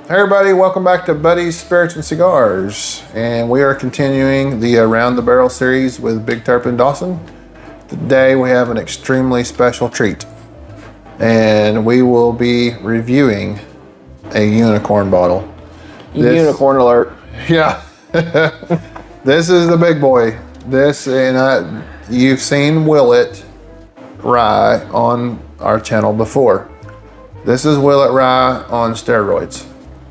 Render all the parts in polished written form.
Hey everybody, welcome back to Buddy's Spirits and Cigars. And we are continuing the Around the Barrel series with Big Turpin Dawson. Today we have an extremely special treat. And we will be reviewing a unicorn bottle. Unicorn alert. Yeah. This is the big boy. You've seen Willett Rye on our channel before. This is Willett Rye on steroids.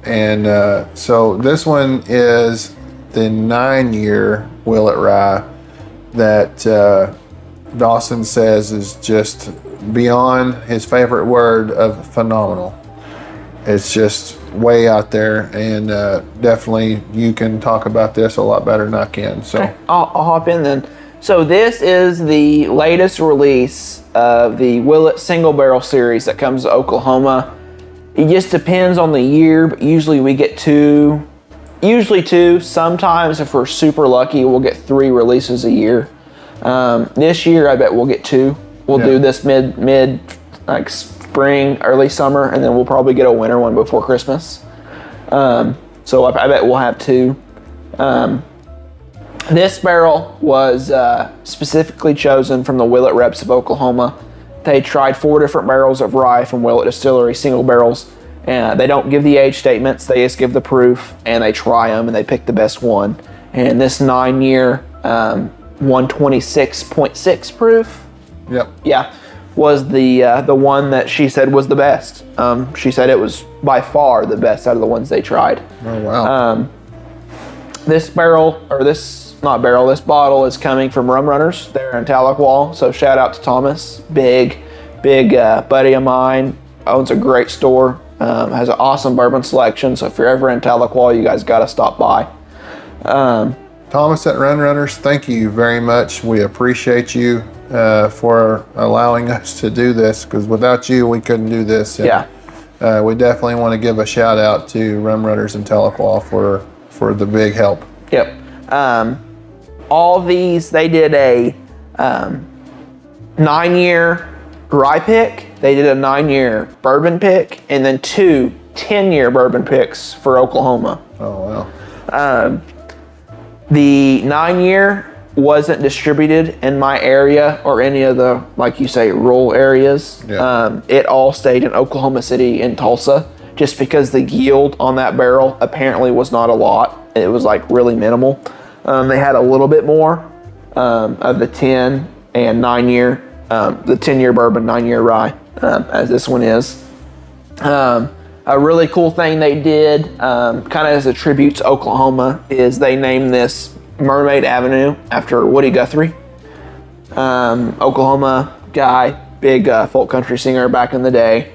And so this one is the 9-year Willett Rye that Dawson says is just beyond his favorite word of phenomenal. It's just way out there, and definitely you can talk about this a lot better than I can. So okay. I'll hop in then. So this is the latest release of the Willett Single Barrel series that comes to Oklahoma. It just depends on the year, but usually we get two. Sometimes if we're super lucky, we'll get 3 releases a year. This year, I bet we'll get 2. We'll do this mid like spring, early summer, and then we'll probably get a winter one before Christmas. So I bet we'll have 2. This barrel was specifically chosen from the Willett reps of Oklahoma. They tried 4 different barrels of rye from Willett Distillery, single barrels, and they don't give the age statements, they just give the proof, and they try them, and they pick the best one. And this 9-year 126.6 proof, was the one that she said was the best. She said it was by far the best out of the ones they tried. Oh wow. This bottle is coming from Rum Runners there in Tahlequah. So shout out to Thomas, big buddy of mine, owns a great store, has an awesome bourbon selection. So if you're ever in Tahlequah, you guys got to stop by. Thomas at Rum Runners, thank you very much. We appreciate you for allowing us to do this, because without you, we couldn't do this. And, we definitely want to give a shout out to Rum Runners in Tahlequah for the big help. Yep. All these, they did a 9-year rye pick, they did a 9-year bourbon pick, and then 2 10-year bourbon picks for Oklahoma. Oh, wow. The 9-year wasn't distributed in my area or any of the, like you say, rural areas. Yeah. It all stayed in Oklahoma City and Tulsa, just because the yield on that barrel apparently was not a lot. It was like really minimal. They had a little bit more of the 10 and 9-year, the 10-year bourbon, 9-year rye, as this one is. A really cool thing they did, kind of as a tribute to Oklahoma, is they named this Mermaid Avenue after Woody Guthrie. Oklahoma guy, big folk country singer back in the day.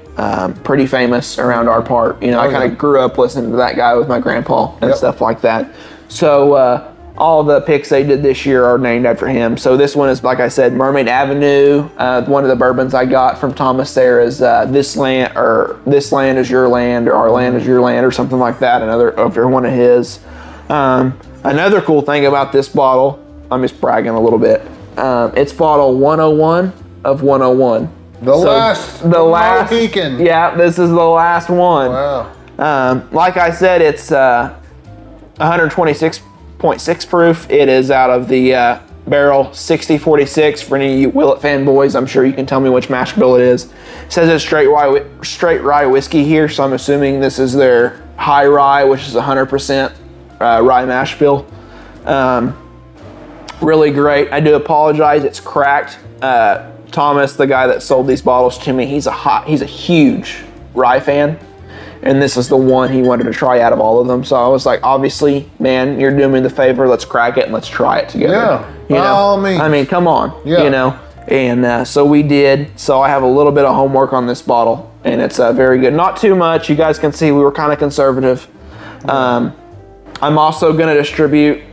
Pretty famous around our part. You know, I kind of grew up listening to that guy with my grandpa and stuff like that. So all the picks they did this year are named after him. So this one is, like I said, Mermaid Avenue. One of the bourbons I got from Thomas there is This Land is Your Land, or Our Land is Your Land, or something like that. After one of his. Another cool thing about this bottle, I'm just bragging a little bit. It's bottle 101 of 101. The last. Yeah, this is the last one. Wow. Like I said, it's 126.6 proof. It is out of the barrel 6046. For any of you Willett fanboys, I'm sure you can tell me which mash bill it is. It says it's straight rye whiskey here, so I'm assuming this is their high rye, which is 100% rye mash bill. Really great. I do apologize, it's cracked. Thomas, the guy that sold these bottles to me, he's a huge rye fan, and this is the one he wanted to try out of all of them. So I was like, obviously, man, you're doing me the favor. Let's crack it and let's try it together. Yeah, by all means. I mean, come on. Yeah. You know, and so we did. So I have a little bit of homework on this bottle, and it's very good. Not too much. You guys can see we were kind of conservative. I'm also going to distribute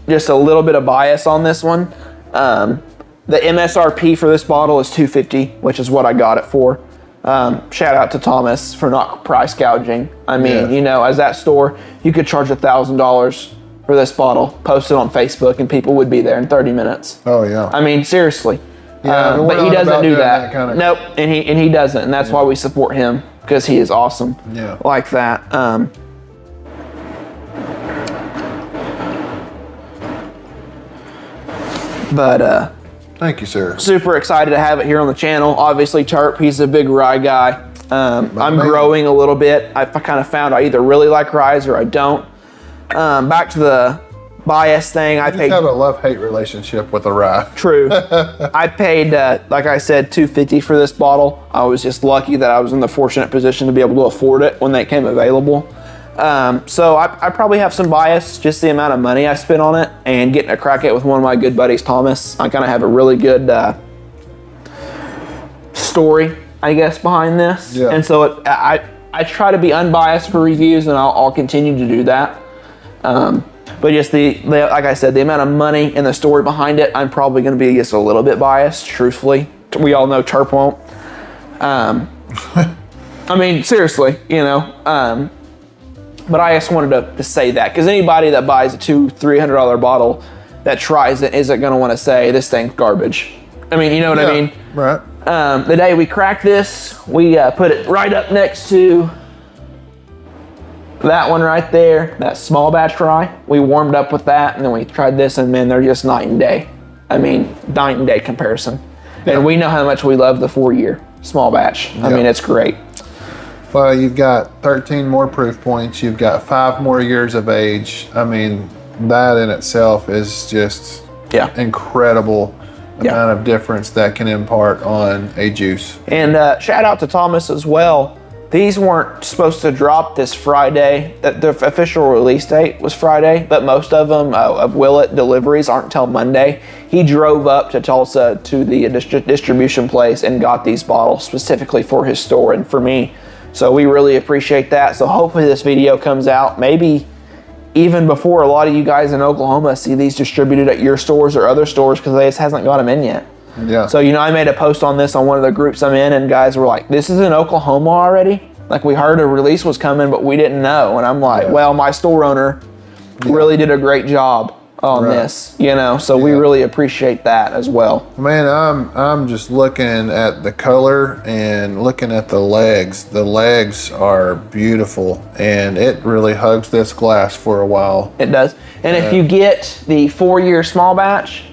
just a little bit of bias on this one. The MSRP for this bottle is $250, which is what I got it for. Shout out to Thomas for not price gouging. I mean, you know, as that store, you could charge $1,000 for this bottle, post it on Facebook, and people would be there in 30 minutes. Oh yeah. I mean, seriously. Yeah, but he not doesn't about do doing that. kind of. Nope, and he doesn't, and that's why we support him, because he is awesome. Yeah. Like that. But Thank you, sir. super excited to have it here on the channel. Obviously, Terp, he's a big rye guy. I'm man. growing a little bit. I kind of found I either really like ryes or I don't. Back to the bias thing, I I just paid. have a love-hate relationship with the rye. True. I paid, like I said, $2.50 for this bottle. I was just lucky that I was in the fortunate position to be able to afford it when they came available. So I probably have some bias, just the amount of money I spent on it and getting a crack at it with one of my good buddies, Thomas. I kind of have a really good story, I guess, behind this. Yeah. And so I try to be unbiased for reviews, and I'll continue to do that. But just the like I said, the amount of money and the story behind it, I'm probably going to be just a little bit biased, truthfully. We all know Terp won't. I mean, seriously, you know. But I just wanted to say that, because anybody that buys a $200-300 bottle that tries it isn't going to want to say this thing's garbage. I mean, you know what I mean? Right. The day we cracked this, we put it right up next to that one right there, that small batch rye. We warmed up with that, and then we tried this, and man, they're just night and day. I mean, night and day comparison. Yeah. And we know how much we love the 4-year small batch. I mean, it's great. Well, you've got 13 more proof points. You've got 5 more years of age. I mean, that in itself is just incredible amount of difference that can impart on a juice. And shout out to Thomas as well. These weren't supposed to drop this Friday. The official release date was Friday, but most of them of Willett deliveries aren't until Monday. He drove up to Tulsa to the distribution place and got these bottles specifically for his store and for me. So we really appreciate that. So hopefully this video comes out maybe even before a lot of you guys in Oklahoma see these distributed at your stores or other stores, because they just hasn't got them in yet. Yeah. So, you know, I made a post on this on one of the groups I'm in, and guys were like, this is in Oklahoma already? Like, we heard a release was coming, but we didn't know. And I'm like, well, my store owner really did a great job on this, you know, so we really appreciate that as well. Man, I'm just looking at the color and looking at the legs. The legs are beautiful, and it really hugs this glass for a while. It does. And if you get the 4-year small batch,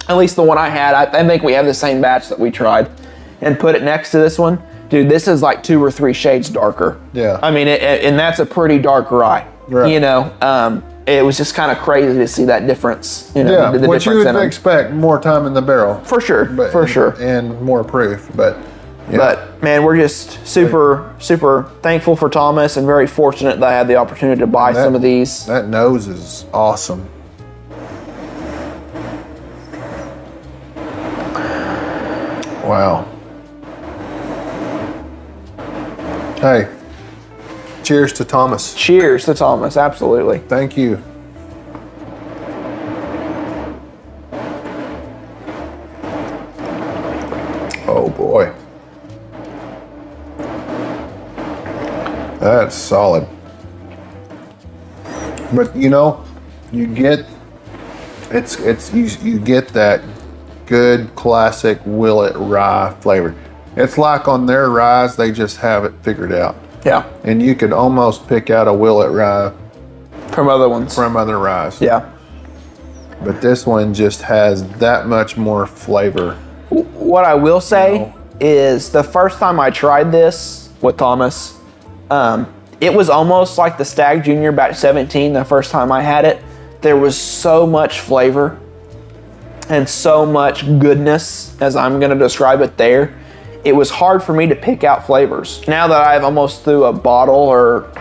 at least the one I had, I think we have the same batch that we tried, and put it next to this one, dude, this is like 2 or 3 shades darker. Yeah. I mean, and that's a pretty dark rye. Right. You know, it was just kind of crazy to see that difference. You know, Yeah, the what you difference in would 'em. expect, more time in the barrel. For sure, But, for sure. And more proof, but yeah. But man, we're just super thankful for Thomas, and very fortunate that I had the opportunity to buy some of these. That nose is awesome. Wow. Hey, cheers to Thomas. Cheers to Thomas, absolutely. Thank you. Oh boy. That's solid. But you know, you get you get that good classic Willett rye flavor. It's like on their ryes, they just have it figured out. Yeah. And you could almost pick out a Willett rye From other ones. from other ryes. Yeah. But this one just has that much more flavor. What I will say is the first time I tried this with Thomas, it was almost like the Stag Junior Batch 17 the first time I had it. There was so much flavor and so much goodness, as I'm going to describe it there. It was hard for me to pick out flavors. Now that I've almost through a bottle, or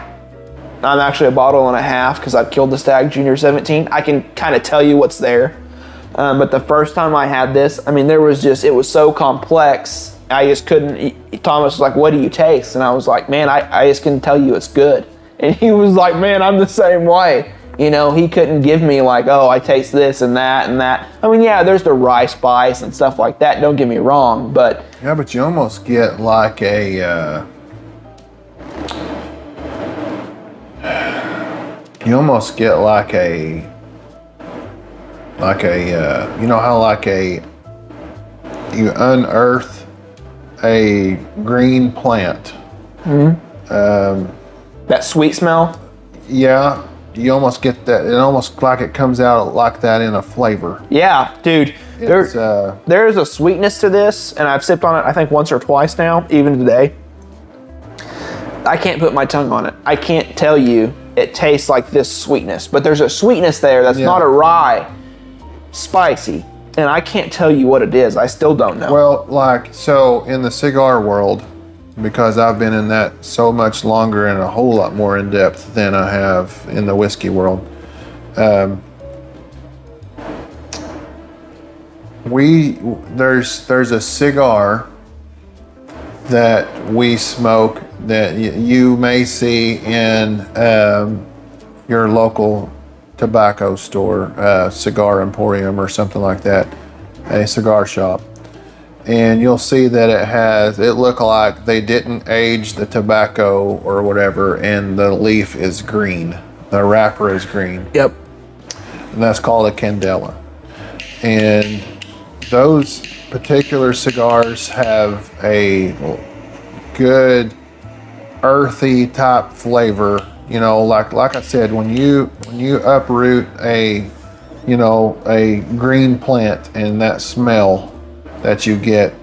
I'm actually a bottle and a half because I've killed the Stag Junior 17, I can kind of tell you what's there. But the first time I had this, I mean, it was so complex. I just couldn't. Thomas was like, what do you taste? And I was like, man, I just can tell you it's good. And he was like, man, I'm the same way. You know, he couldn't give me like, oh, I taste this and that and that. I mean, yeah, there's the rye spice and stuff like that. Don't get me wrong, but Yeah, but you almost get like a you know how like a you unearth a green plant. That sweet smell. Yeah, you almost get that. It almost like it comes out like that in a flavor. Yeah, dude. It's, There's a sweetness to this, and I've sipped on it I think once or twice now, even today. I can't put my tongue on it. I can't tell you it tastes like this sweetness, but there's a sweetness there that's not a rye, spicy, and I can't tell you what it is. I still don't know. Well, like, so in the cigar world, because I've been in that so much longer and a whole lot more in depth than I have in the whiskey world, there's a cigar that we smoke that you may see in your local tobacco store, cigar emporium or something like that, a cigar shop. And you'll see that it look like they didn't age the tobacco or whatever, and the leaf is green. The wrapper is green. Yep. And that's called a candela. And those particular cigars have a good earthy type flavor. You know, like I said, when you uproot a green plant, and that smell that you get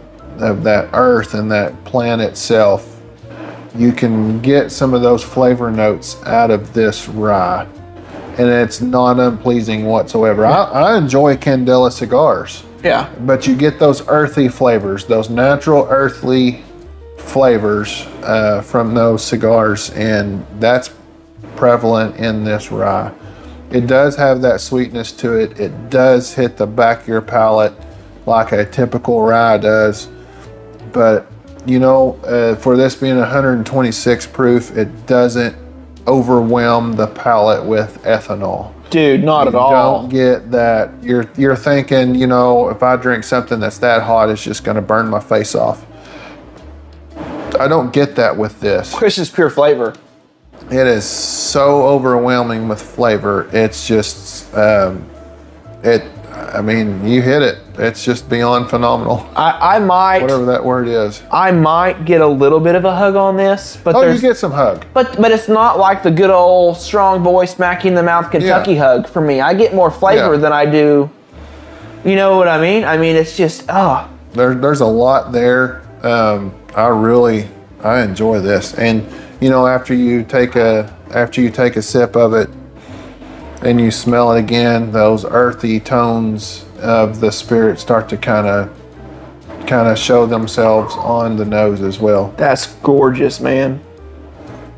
of that earth and that plant itself, you can get some of those flavor notes out of this rye, and it's not unpleasing whatsoever. I enjoy candela cigars. Yeah. But you get those earthy flavors, those natural earthly flavors from those cigars, and that's prevalent in this rye. It does have that sweetness to it. It does hit the back of your palate like a typical rye does. But, for this being 126 proof, it doesn't overwhelm the palate with ethanol. Dude, not at all. Don't get that. You're thinking, if I drink something that's that hot, it's just going to burn my face off. I don't get that with this. It's just pure flavor. It is so overwhelming with flavor. It's just, you hit it. It's just beyond phenomenal. I might, whatever that word is. I might get a little bit of a hug on this, but you get some hug. But it's not like the good old strong boy smack you in the mouth Kentucky hug for me. I get more flavor than I do. You know what I mean? It's just There's a lot there. I enjoy this, and after you take a sip of it and you smell it again, those earthy tones of the spirit start to kind of show themselves on the nose as well. That's gorgeous, man.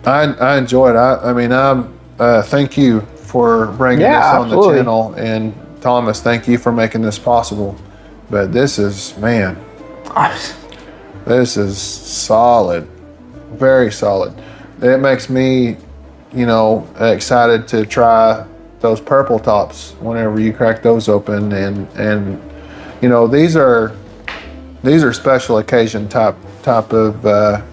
I enjoy it. Thank you for bringing this on the channel, and Thomas, thank you for making this possible. But this is, this is solid, very solid. It makes me, excited to try those purple tops whenever you crack those open, and these are special occasion type of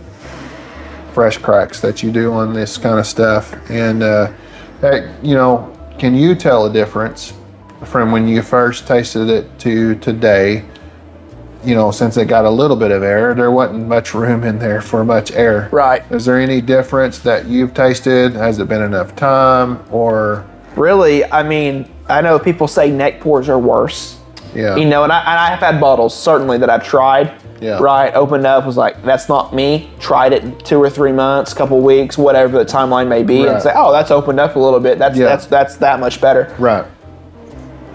fresh cracks that you do on this kind of stuff. And can you tell a difference from when you first tasted it to today? Since it got a little bit of air, there wasn't much room in there for much air. Right. Is there any difference that you've tasted? Has it been enough time, or? Really, I know people say neck pours are worse. Yeah. And I've had bottles, certainly, that I've tried. Yeah. Right, opened up, was like, that's not me. Tried it in 2 or 3 months, couple weeks, whatever the timeline may be, and say, oh, that's opened up a little bit. That's that much better. Right.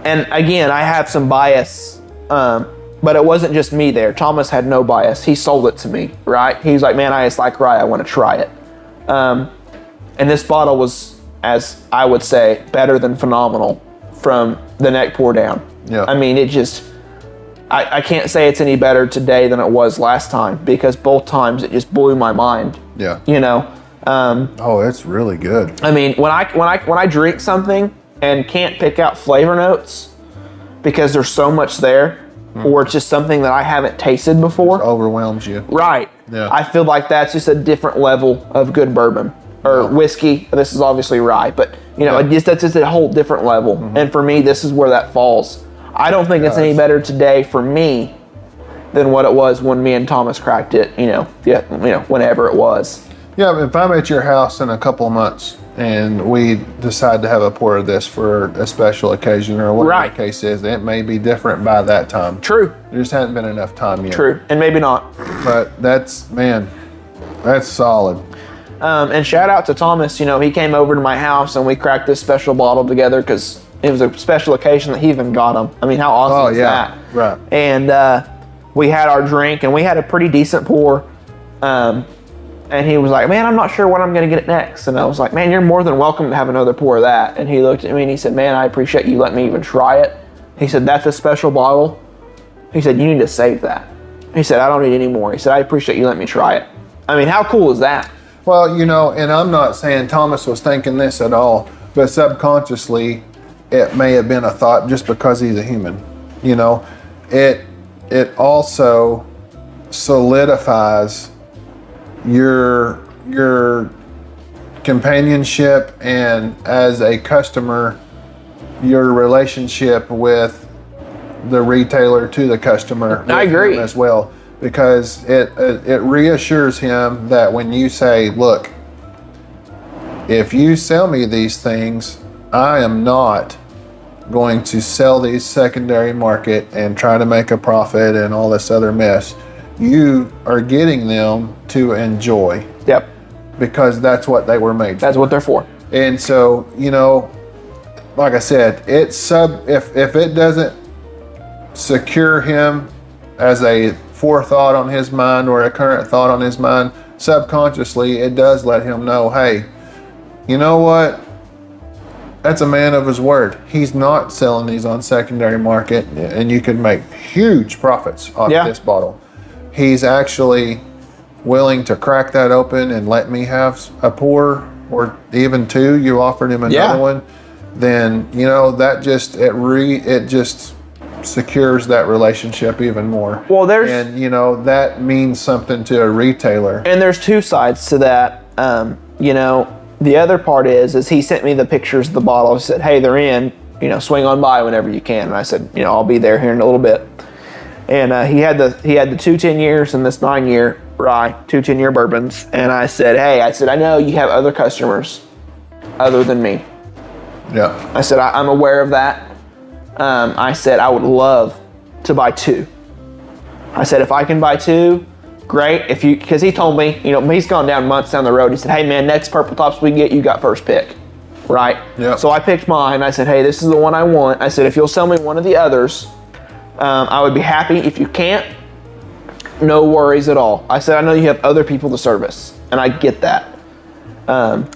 And again, I have some bias, but it wasn't just me there. Thomas had no bias. He sold it to me, right? He was like, man, I just like rye. I want to try it. And this bottle was, as I would say, better than phenomenal from the neck pour down. Yeah. It just, I can't say it's any better today than it was last time, because both times it just blew my mind. Yeah. It's really good. when I drink something and can't pick out flavor notes because there's so much there, or it's just something that I haven't tasted before. It overwhelms you. Right. Yeah. I feel like that's just a different level of good bourbon or whiskey. This is obviously rye, but that's just a whole different level. And for me, this is where that falls. I don't think it's any better today for me than what it was when me and Thomas cracked it. Whenever it was. Yeah, if I'm at your house in a couple of months and we decide to have a pour of this for a special occasion or whatever the case is, it may be different by that time. True. There just hasn't been enough time yet. True, and maybe not. But that's solid. And shout out to Thomas. He came over to my house and we cracked this special bottle together because it was a special occasion that he even got them. I mean, how awesome is that? Right. And we had our drink and we had a pretty decent pour. And he was like, man, I'm not sure what I'm going to get next. And I was like, man, you're more than welcome to have another pour of that. And he looked at me and he said, man, I appreciate you letting me even try it. He said, that's a special bottle. He said, you need to save that. He said, I don't need any more. He said, I appreciate you letting me try it. I mean, how cool is that? Well, and I'm not saying Thomas was thinking this at all, but subconsciously, it may have been a thought just because he's a human. It also solidifies your companionship, and as a customer, your relationship with the retailer to the customer. I agree as well, because it reassures him that when you say, look, if you sell me these things, I am not going to sell these secondary market and try to make a profit and all this other mess. You are getting them to enjoy. Yep. Because that's what they were made for. That's what they're for. And so, like I said, if it doesn't secure him as a forethought on his mind or a current thought on his mind, subconsciously it does let him know, hey, you know what? That's a man of his word. He's not selling these on secondary market, and you can make huge profits off this bottle. He's actually willing to crack that open and let me have a pour or even two. You offered him another one. Then that just it just secures that relationship even more. Well, that means something to a retailer. And there's two sides to that. The other part is he sent me the pictures of the bottle. He said, hey, they're in. Swing on by whenever you can. And I said, I'll be there here in a little bit. And he had the 2 10 years and this 9-year rye, 2 10-year bourbons. And I said, hey, I know you have other customers other than me. Yeah. I said, I'm aware of that. I said, I would love to buy 2. I said, if I can buy 2, great. Because he told me, he's gone down months down the road. He said, hey man, next Purple Tops we get, you got first pick. Right? Yeah. So I picked mine. I said, hey, this is the one I want. I said, if you'll sell me one of the others, I would be happy. If you can't, no worries at all. I said, I know you have other people to service, and I get that. And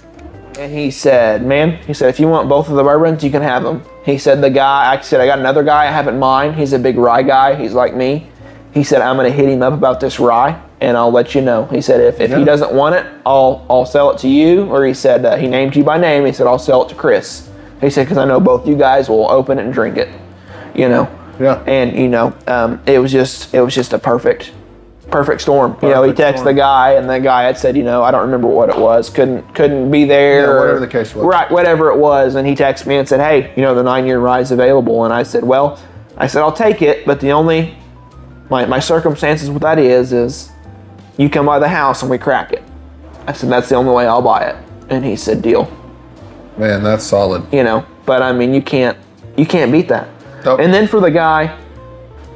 he said, if you want both of the bourbons, you can have them. He said, I got another guy I have in mind. He's a big rye guy. He's like me. He said, I'm going to hit him up about this rye, and I'll let you know. He said, if he doesn't want it, I'll sell it to you. Or he said, he named you by name. He said, I'll sell it to Chris. He said, because I know both you guys will open it and drink it. Yeah. And it was just a perfect storm. He texted the guy, and the guy had said, I don't remember what it was, couldn't be there. Yeah, whatever the case was. Right, whatever it was. And he texted me and said, hey, the 9-year rye is available. And I said, I'll take it, but the only my circumstances with that is you come by the house and we crack it. I said, that's the only way I'll buy it. And he said, deal. Man, that's solid. But I mean, you can't beat that. Nope. And then for the guy,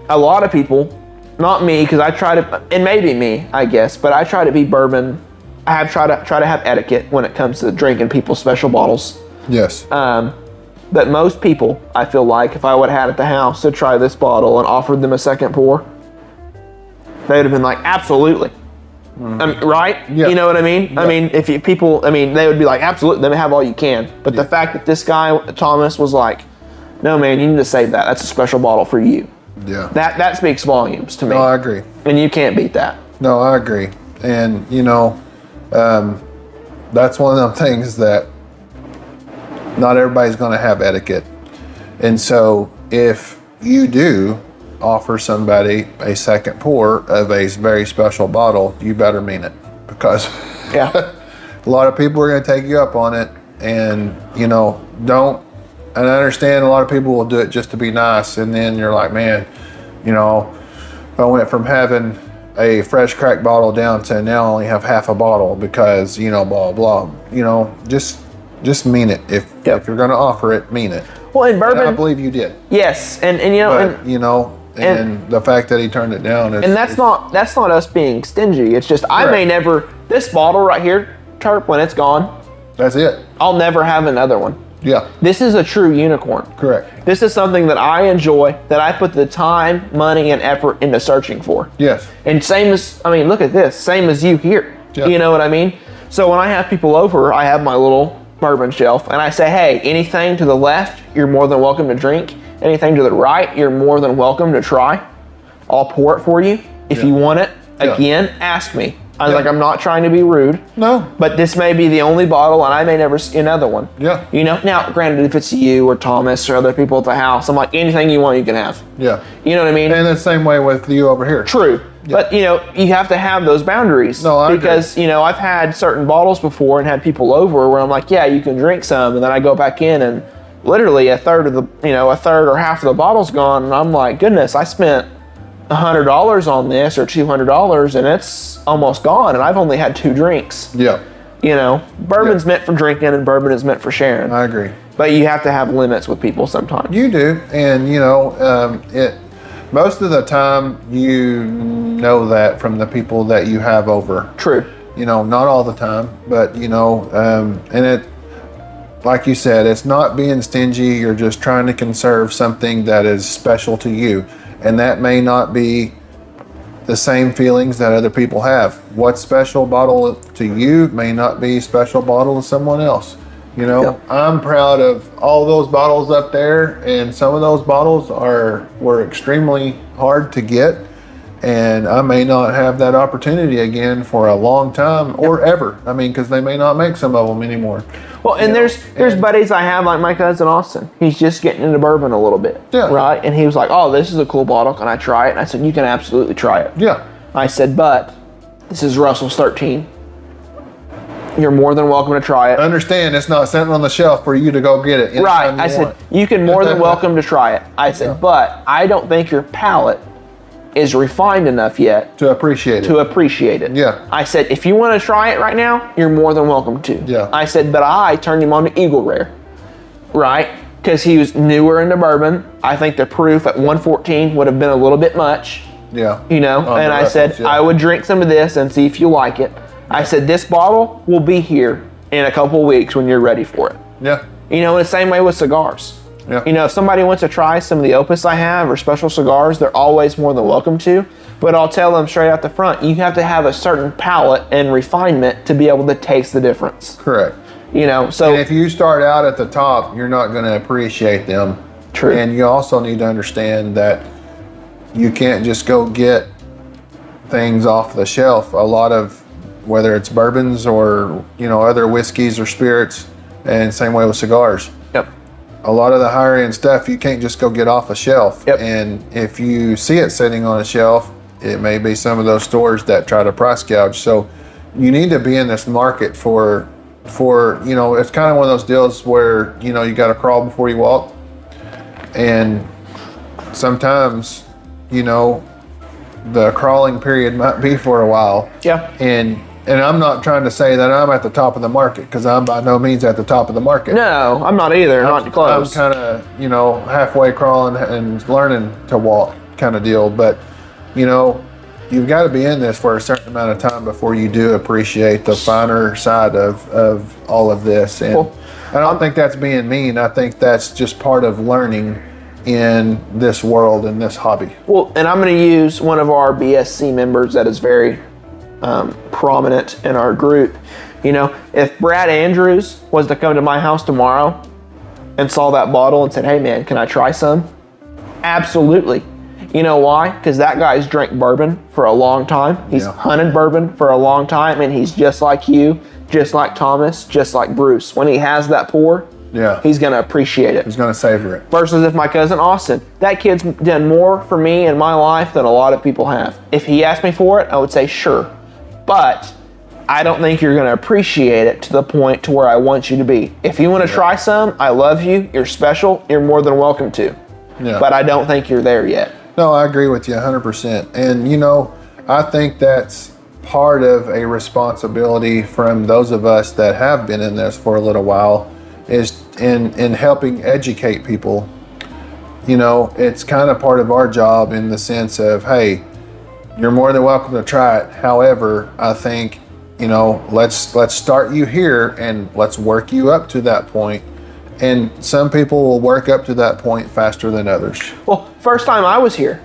a lot of people, not me, because I try to, and maybe me, I guess, but I try to be bourbon. I have try to have etiquette when it comes to drinking people's special bottles. Yes. But most people, I feel like, if I would have had at the house to try this bottle and offered them a second pour, they would have been like, absolutely. Right? Yeah. You know what I mean? Yeah. I mean, they would be like, absolutely, let me have all you can. But the fact that this guy, Thomas, was like, no, man, you need to save that. That's a special bottle for you. Yeah. That speaks volumes to me. No, I agree. And you can't beat that. No, I agree. And, that's one of them things that not everybody's going to have etiquette. And so if you do offer somebody a second pour of a very special bottle, you better mean it. Because a lot of people are going to take you up on it. And, don't. And I understand a lot of people will do it just to be nice, and then you're like, man, I went from having a fresh crack bottle down to now I only have half a bottle because, you know, blah, blah, you know, just mean it. If you're going to offer it, mean it. Well, in bourbon, and I believe you did. Yes. And you know, but, you know, and the fact that he turned it down is, and that's not us being stingy. It's just, I may never, this bottle right here, Terp, when it's gone, that's it. I'll never have another one. Yeah. This is a true unicorn. Correct. This is something that I enjoy, that I put the time, money, and effort into searching for. Yes. And same as, I mean, look at this, same as you here. Yeah. You know what I mean? So when I have people over, I have my little bourbon shelf, and I say, hey, anything to the left, you're more than welcome to drink. Anything to the right, you're more than welcome to try. I'll pour it for you. If you want it, again, ask me. I was like, I'm not trying to be rude. No. But this may be the only bottle, and I may never see another one. Yeah. You know, now, granted, if it's you or Thomas or other people at the house, I'm like, anything you want, you can have. Yeah. You know what I mean? And the same way with you over here. True. Yeah. But, you know, you have to have those boundaries. No, I Because, agree. you know, I've had certain bottles before and had people over where I'm like, yeah, you can drink some. And then I go back in and literally a third or half of the bottle's gone. And I'm like, goodness, I spent $100 on this or $200 and it's almost gone. And I've only had 2 drinks. Yeah. You know, bourbon's meant for drinking and bourbon is meant for sharing. I agree. But you have to have limits with people sometimes. You do. And, you know, most of the time you know that from the people that you have over. True. You know, not all the time, but, you know, and it, like you said, it's not being stingy. You're just trying to conserve something that is special to you. And that may not be the same feelings that other people have. What's special bottle to you may not be special bottle to someone else. You know, I'm proud of all those bottles up there, and some of those bottles were extremely hard to get, and I may not have that opportunity again for a long time or ever. I mean, because they may not make some of them anymore. Well, and there's buddies I have, like my cousin Austin. He's just getting into bourbon a little bit, right? And he was like, "Oh, this is a cool bottle. Can I try it?" And I said, "You can absolutely try it." Yeah. I said, "But this is Russell's 13. You're more than welcome to try it." Understand, it's not sitting on the shelf for you to go get it. Right. I said, "You can more than welcome to try it." I said, "But I don't think your palate is refined enough yet to appreciate it. Yeah. I said, if you want to try it right now, you're more than welcome to. Yeah. I said, but I turned him on to Eagle Rare, right? Because he was newer into bourbon. I think the proof at 114 would have been a little bit much. Yeah. You know, and I said, I would drink some of this and see if you like it. I said, this bottle will be here in a couple of weeks when you're ready for it. Yeah. You know, the same way with cigars. Yeah. You know, if somebody wants to try some of the Opus I have or special cigars, they're always more than welcome to. But I'll tell them straight out the front, you have to have a certain palate and refinement to be able to taste the difference. Correct. You know, so and if you start out at the top, you're not going to appreciate them. True. And you also need to understand that you can't just go get things off the shelf. A lot of, whether it's bourbons or, you know, other whiskeys or spirits, and same way with cigars. Yep. A lot of the higher end stuff you can't just go get off a shelf. Yep. And if you see it sitting on a shelf, it may be some of those stores that try to price gouge. So you need to be in this market for you know, it's kind of one of those deals where, you know, you got to crawl before you walk. And sometimes, you know, the crawling period might be for a while. Yeah. And I'm not trying to say that I'm at the top of the market, because I'm by no means at the top of the market. No, I'm not either. Not close. I'm kind of, you know, halfway crawling and learning to walk kind of deal. But, you know, you've got to be in this for a certain amount of time before you do appreciate the finer side of all of this. And I don't think that's being mean. I think that's just part of learning in this world, in this hobby. Well, and I'm going to use one of our BSC members that is very prominent in our group. You know, if Brad Andrews was to come to my house tomorrow and saw that bottle and said, hey man, can I try some? Absolutely. You know why? Because that guy's drank bourbon for a long time. He's hunted bourbon for a long time, and he's just like you, just like Thomas, just like Bruce. When he has that pour, he's going to appreciate it. He's going to savor it. Versus if my cousin Austin, that kid's done more for me in my life than a lot of people have. If he asked me for it, I would say sure. But I don't think you're going to appreciate it to the point to where I want you to be. If you want to try some, I love you. You're special. You're more than welcome to. Yeah. But I don't think you're there yet. No, I agree with you 100%. And, you know, I think that's part of a responsibility from those of us that have been in this for a little while is in helping educate people. You know, it's kind of part of our job in the sense of, hey, you're more than welcome to try it. However, I think, you know, let's start you here and let's work you up to that point. And some people will work up to that point faster than others. Well, first time I was here,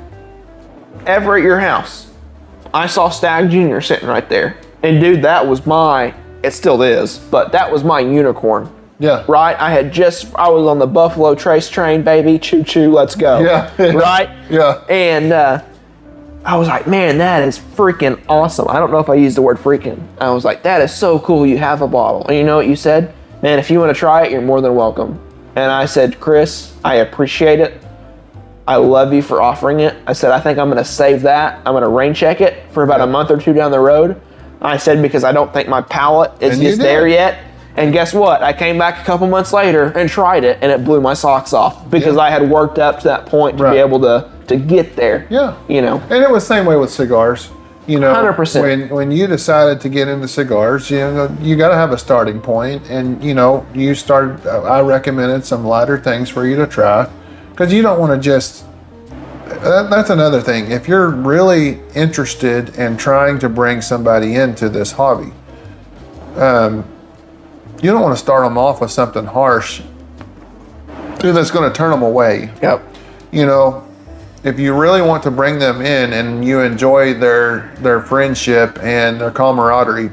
ever at your house, I saw Stag Jr. sitting right there. And dude, that was it still is, but that was my unicorn. Yeah. Right? I was on the Buffalo Trace train, baby. Choo choo, let's go. Yeah. Right? Yeah. And I was like, man, that is freaking awesome. I don't know if I used the word freaking. I was like, that is so cool you have a bottle. And you know what you said? Man, if you want to try it, you're more than welcome. And I said, Chris, I appreciate it. I love you for offering it. I said, I think I'm going to save that. I'm going to rain check it for about a month or two down the road. I said, because I don't think my palate is just there yet. And guess what? I came back a couple months later and tried it, and it blew my socks off because I had worked up to that point to be able to get there. Yeah. You know. And it was the same way with cigars. You know, 100%. When you decided to get into cigars, you know, you got to have a starting point. And, you know, I recommended some lighter things for you to try because you don't want to just, that's another thing. If you're really interested in trying to bring somebody into this hobby, you don't want to start them off with something harsh that's going to turn them away. Yep. You know, if you really want to bring them in and you enjoy their friendship and their camaraderie,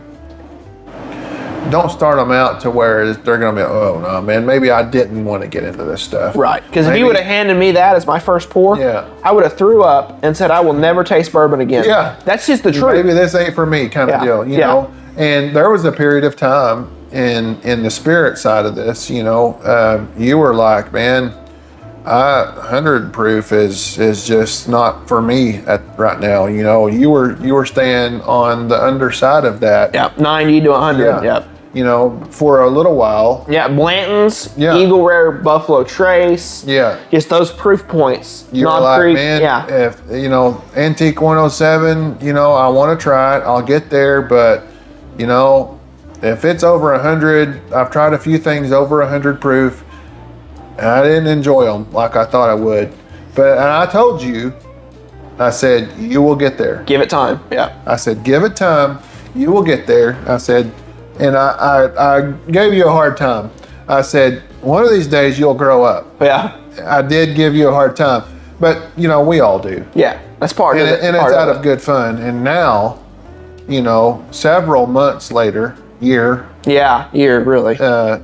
don't start them out to where they're going to be, oh no, man, maybe I didn't want to get into this stuff. Right. Because if you would have handed me that as my first pour, I would have threw up and said, I will never taste bourbon again. Yeah. That's just the truth. Maybe this ain't for me kind of deal, you know? And there was a period of time in the spirit side of this, you know, you were like, man, 100 proof is just not for me right now. You know, you were staying on the underside of that. Yep, 90 to 100. Yep. You know, for a little while. Yeah, Blanton's, Eagle Rare, Buffalo Trace. Yeah. Just those proof points. You're like, man, if, you know, Antique 107, you know, I want to try it. I'll get there, but, you know, if it's over 100, I've tried a few things over 100 proof. I didn't enjoy them like I thought I would. And I told you, I said, you will get there. Give it time. Yeah. I said, give it time. You will get there. I said, and I gave you a hard time. I said, one of these days you'll grow up. Yeah. I did give you a hard time. But, you know, we all do. Yeah. That's part of it. And it's out of good fun. And now, you know, several months later, year, really.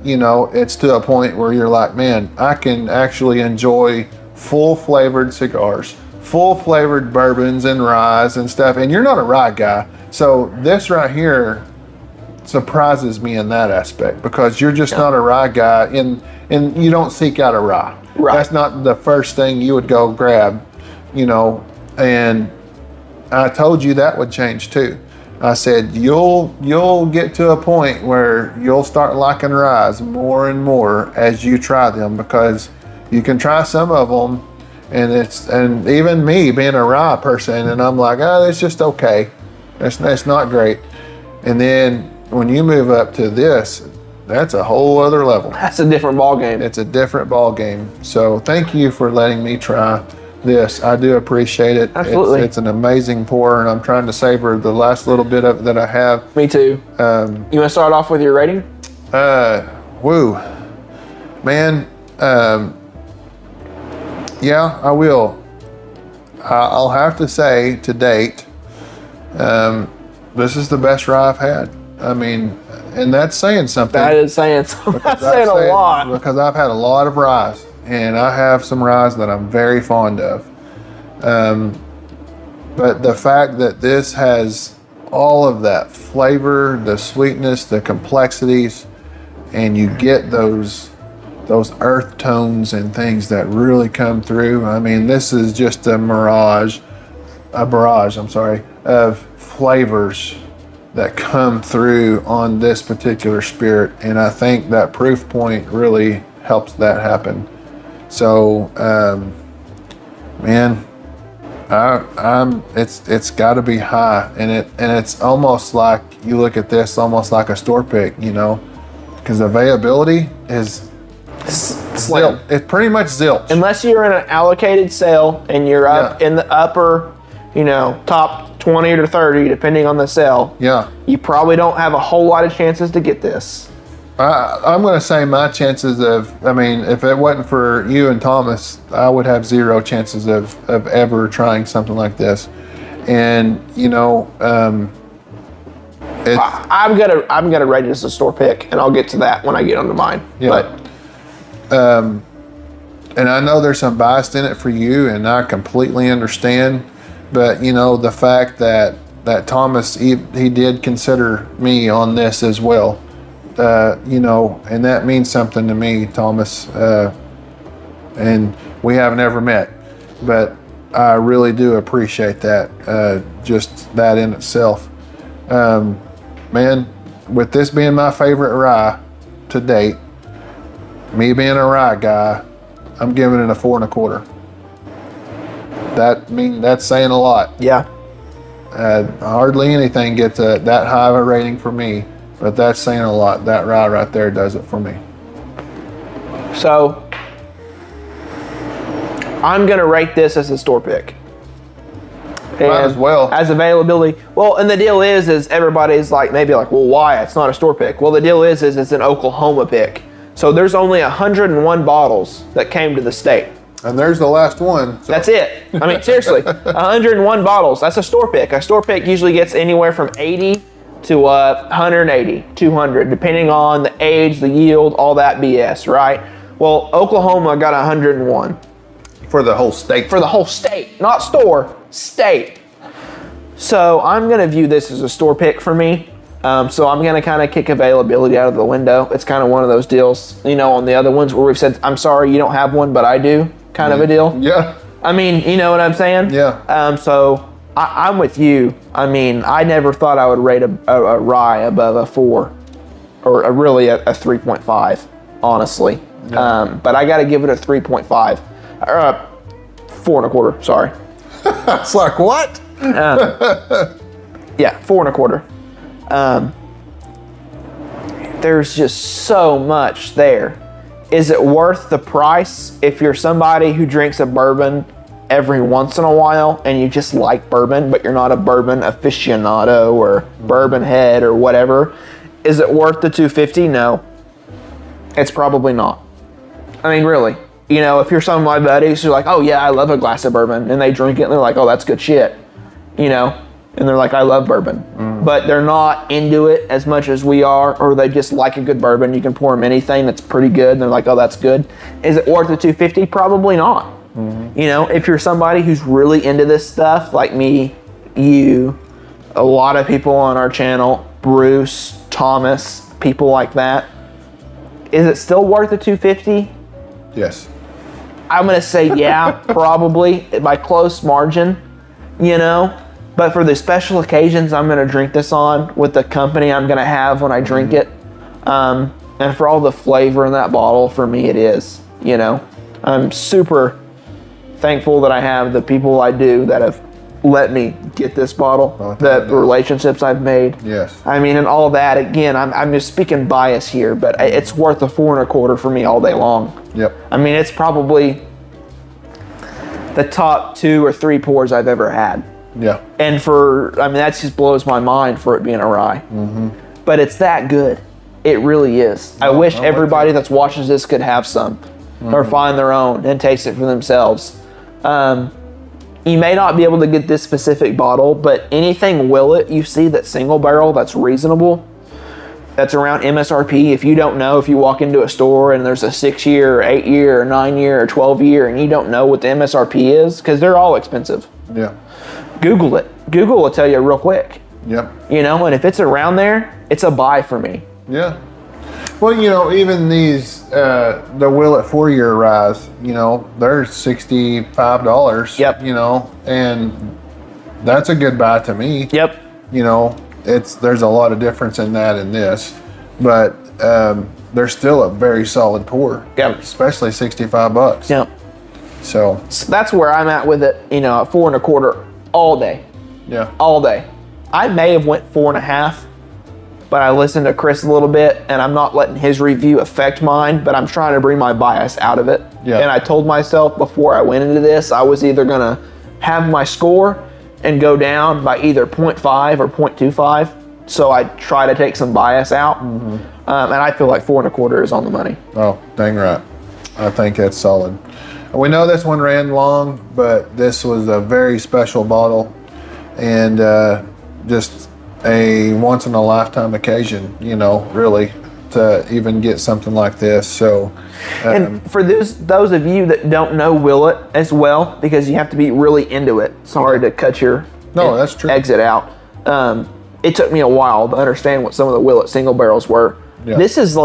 You know, it's to a point where you're like, man, I can actually enjoy full flavored cigars, full flavored bourbons and ryes and stuff. And you're not a rye guy. So this right here surprises me in that aspect because you're just not a rye guy and you don't seek out a rye. Right. That's not the first thing you would go grab, you know, and I told you that would change too. I said, you'll get to a point where you'll start liking ryes more and more as you try them because you can try some of them and even me being a rye person and I'm like, oh, it's just okay. It's not great. And then when you move up to this, that's a whole other level. That's a different ball game. It's a different ball game. So thank you for letting me try this. I do appreciate it. Absolutely. It's an amazing pour, and I'm trying to savor the last little bit of it that I have. Me too. You want to start off with your rating? Woo. Man, yeah, I will. I'll have to say, to date, this is the best rye I've had. I mean, and that's saying something. That is saying something. That's saying a lot. Because I've had a lot of ryes. And I have some ryes that I'm very fond of. But the fact that this has all of that flavor, the sweetness, the complexities, and you get those earth tones and things that really come through. I mean, this is just a barrage of flavors that come through on this particular spirit. And I think that proof point really helps that happen. So, man, It's got to be high, and it's almost like you look at this almost like a store pick, you know, because availability is Slim. It's pretty much zilch. Unless you're in an allocated sale and you're up in the upper, you know, top 20 to 30, depending on the sale. Yeah. You probably don't have a whole lot of chances to get this. I'm going to say my chances I mean, if it wasn't for you and Thomas, I would have zero chances of ever trying something like this. And, you know, I'm gonna rate it as a store pick, and I'll get to that when I get onto mine. Yeah. And I know there's some bias in it for you, and I completely understand. But, you know, the fact that Thomas, he did consider me on this as well. You know, and that means something to me, Thomas. And we haven't ever met, but I really do appreciate that. Just that in itself. Man, with this being my favorite rye to date, me being a rye guy, I'm giving it a 4 1/4. That's saying a lot. Yeah. Hardly anything gets that high of a rating for me. But that's saying a lot. That rye right there does it for me. So I'm going to rate this as a store pick. Might as well. As availability. Well, and the deal is everybody's like, maybe like, well, why? It's not a store pick. Well, the deal is it's an Oklahoma pick. So there's only 101 bottles that came to the state. And there's the last one. So. That's it. I mean, seriously, 101 bottles. That's a store pick. A store pick usually gets anywhere from 80 to 180, 200, depending on the age, the yield, all that BS, right? Well, Oklahoma got 101. For the whole state. For the whole state, not store, state. So I'm going to view this as a store pick for me. So I'm going to kind of kick availability out of the window. It's kind of one of those deals, you know, on the other ones where we've said, I'm sorry you don't have one, but I do, kind of a deal. Yeah. I mean, you know what I'm saying? Yeah. So I'm with you. I mean, I never thought I would rate a rye above a 4 or really a 3.5, honestly. Yeah. But I got to give it a 3.5 or 4 1/4. Sorry. It's like what? Yeah, 4 1/4. There's just so much there. Is it worth the price if you're somebody who drinks a bourbon every once in a while and you just like bourbon, but you're not a bourbon aficionado or bourbon head or whatever? Is it worth the $250? No, it's probably not. I mean, really, you know, if you're some of my buddies who are like, oh yeah, I love a glass of bourbon, and they drink it and they're like, oh, that's good shit, you know, and they're like, I love bourbon, but they're not into it as much as we are, or they just like a good bourbon. You can pour them anything that's pretty good, and they're like, oh, that's good. Is it worth the $250? Probably not. You know, if you're somebody who's really into this stuff, like me, you, a lot of people on our channel, Bruce, Thomas, people like that, is it still worth the $250? Yes. I'm going to say, yeah, probably by close margin, you know, but for the special occasions I'm going to drink this on with the company I'm going to have when I drink it, and for all the flavor in that bottle, for me it is, you know. I'm super thankful that I have the people I do that have let me get this bottle, the relationships I've made. Yes. I mean, and all that, again, I'm just speaking bias here, but it's worth a 4 1/4 for me all day long. Yep. I mean, it's probably the top 2 or 3 pours I've ever had. Yeah. And that just blows my mind for it being a rye. Mm-hmm. But it's that good. It really is. I wish everybody that's watching this could have some, or find their own and taste it for themselves. You may not be able to get this specific bottle, but anything Willett you see that's single barrel, that's reasonable, that's around MSRP. If you don't know, if you walk into a store and there's a 6-year or 8-year or 9-year or 12-year and you don't know what the MSRP is, because they're all expensive. Yeah. Google it. Google will tell you real quick. Yep. You know, and if it's around there, it's a buy for me. Yeah. Well, you know, even these, the Willett 4-year ryes, you know, they're $65. Yep. You know, and that's a good buy to me. Yep. You know, there's a lot of difference in that and this, but they're still a very solid pour. Yep. Especially $65. Yep. So that's where I'm at with it, you know, at 4.25 all day. yeah. All day. I may have went 4.5, but I listened to Chris a little bit, and I'm not letting his review affect mine, but I'm trying to bring my bias out of it. Yeah. And I told myself before I went into this, I was either going to have my score and go down by either 0.5 or 0.25. So I try to take some bias out. And I feel like 4.25 is on the money. Oh, dang right. I think that's solid. We know this one ran long, but this was a very special bottle and just a once in a lifetime occasion, you know, really, to even get something like this. So, and for those of you that don't know Willett as well, because you have to be really into it. Sorry to cut your that's true. exit out. It took me a while to understand what some of the Willett single barrels were. Yeah. This is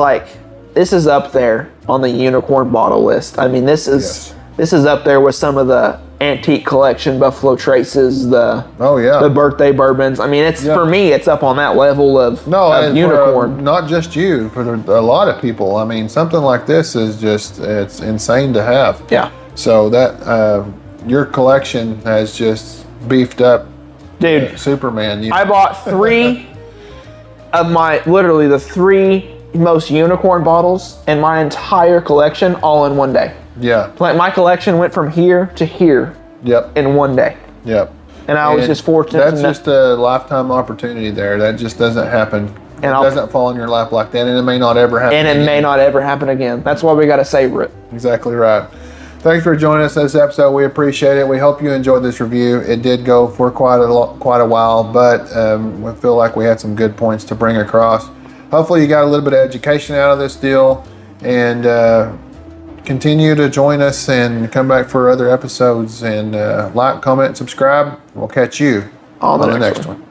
up there on the unicorn bottle list. I mean, this is up there with some of the antique collection Buffalo Traces, the birthday bourbons. I mean, it's for me, it's up on that level of unicorn. For, not just you, for a lot of people. I mean, something like this is just, it's insane to have. Yeah. So that your collection has just beefed up, dude. Superman. I bought 3 of literally the 3 most unicorn bottles in my entire collection all in one day. Yeah. Like my collection went from here to here. Yep. In one day. Yep. And I was just fortunate. That's just a lifetime opportunity there. That just doesn't happen. And it doesn't fall in your lap like that, and it may not ever happen. And it may not ever happen again. That's why we got to savor it. Exactly right. Thanks for joining us this episode. We appreciate it. We hope you enjoyed this review. It did go for quite a while, but we feel like we had some good points to bring across. Hopefully you got a little bit of education out of this deal, and continue to join us and come back for other episodes, and like, comment, subscribe. We'll catch you on the next one.